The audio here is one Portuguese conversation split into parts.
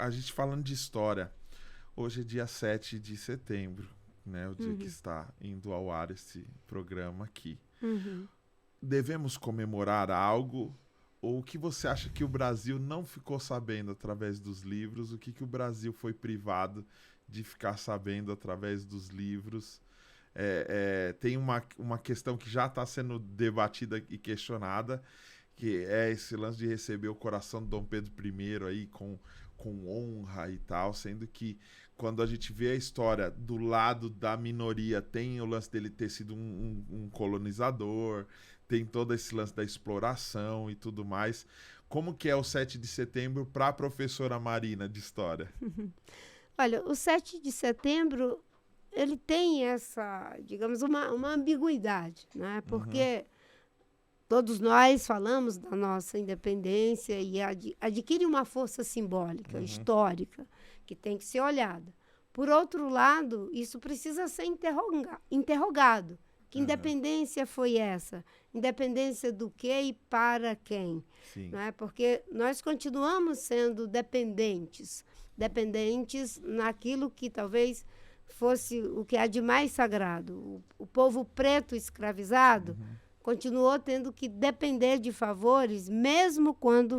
a gente falando de história, hoje é dia 7 de setembro, né? O dia que está indo ao ar esse programa aqui. Devemos comemorar algo? Ou o que você acha que o Brasil não ficou sabendo através dos livros? O que o Brasil foi privado de ficar sabendo através dos livros? Tem uma questão que já está sendo debatida e questionada, que é esse lance de receber o coração de Dom Pedro I aí com honra e tal, sendo que quando a gente vê a história do lado da minoria, tem o lance dele ter sido um colonizador, tem todo esse lance da exploração e tudo mais. Como que é o 7 de setembro para a professora Marina de História? Olha, o 7 de setembro, ele tem essa, digamos, uma ambiguidade, né? Porque todos nós falamos da nossa independência e adquire uma força simbólica, histórica, que tem que ser olhada. Por outro lado, isso precisa ser interrogado. Que independência foi essa? Independência do quê e para quem? Né? Porque nós continuamos sendo dependentes naquilo que talvez fosse o que há de mais sagrado. O povo preto escravizado continuou tendo que depender de favores, mesmo quando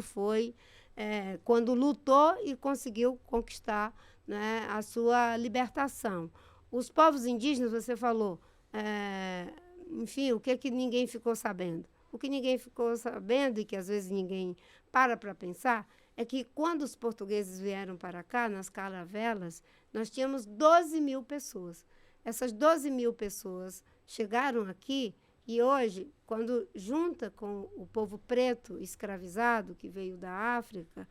quando lutou e conseguiu conquistar, né, a sua libertação. Os povos indígenas, você falou, enfim, o que ninguém ficou sabendo? O que ninguém ficou sabendo e que às vezes ninguém para pensar é que quando os portugueses vieram para cá, nas caravelas, nós tínhamos 12 mil pessoas. Essas 12 mil pessoas chegaram aqui e hoje, quando junta com o povo preto escravizado que veio da África,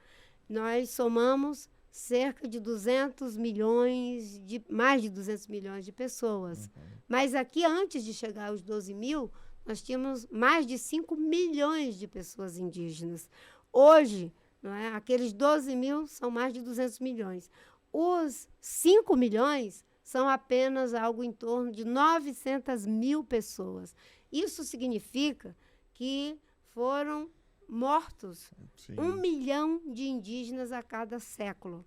nós somamos cerca de 200 milhões, mais de 200 milhões de pessoas. Mas aqui, antes de chegar aos 12 mil, nós tínhamos mais de 5 milhões de pessoas indígenas. Hoje, não é, aqueles 12 mil são mais de 200 milhões. Os 5 milhões são apenas algo em torno de 900 mil pessoas. Isso significa que foram mortos 1 milhão de indígenas a cada século.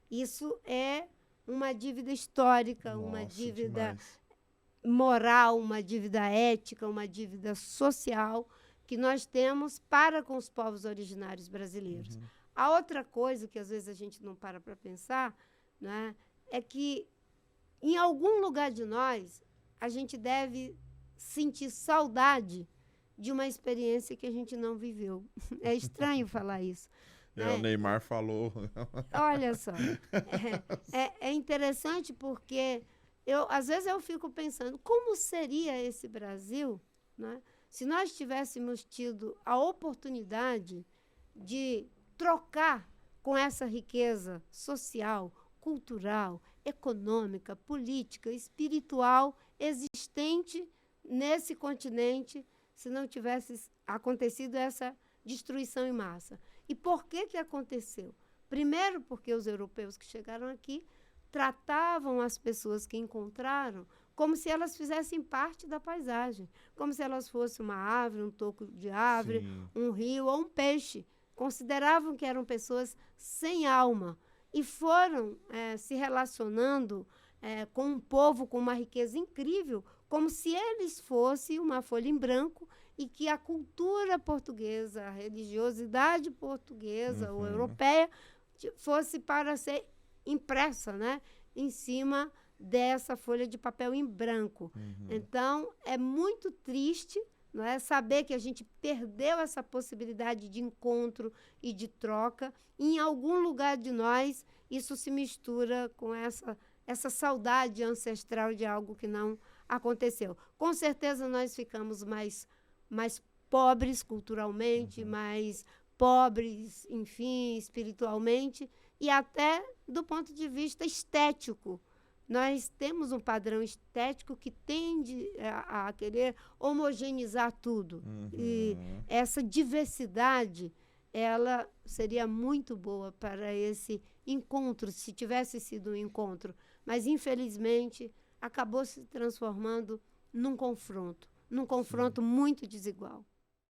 Isso é uma dívida histórica, uma dívida moral, uma dívida ética, uma dívida social que nós temos para com os povos originários brasileiros. A outra coisa que às vezes a gente não para pensar, né, é que em algum lugar de nós a gente deve sentir saudade de uma experiência que a gente não viveu. É estranho falar isso. Né? O Neymar falou. Olha só, é interessante porque às vezes eu fico pensando como seria esse Brasil, né, se nós tivéssemos tido a oportunidade de trocar com essa riqueza social, cultural, econômica, política, espiritual existente nesse continente, se não tivesse acontecido essa destruição em massa. E por que aconteceu? Primeiro, porque os europeus que chegaram aqui tratavam as pessoas que encontraram como se elas fizessem parte da paisagem, como se elas fossem uma árvore, um toco de árvore, um rio ou um peixe. Consideravam que eram pessoas sem alma e foram se relacionando com um povo com uma riqueza incrível, como se eles fossem uma folha em branco e que a cultura portuguesa, a religiosidade portuguesa ou europeia fosse para ser impressa, né, em cima dessa folha de papel em branco. Então, é muito triste, não é, saber que a gente perdeu essa possibilidade de encontro e de troca. Em algum lugar de nós, isso se mistura com essa saudade ancestral de algo que não aconteceu. Com certeza, nós ficamos mais pobres culturalmente, mais pobres, enfim, espiritualmente, e até do ponto de vista estético. Nós temos um padrão estético que tende a querer homogeneizar tudo. E essa diversidade, ela seria muito boa para esse encontro, se tivesse sido um encontro. Mas, infelizmente, acabou se transformando num confronto muito desigual.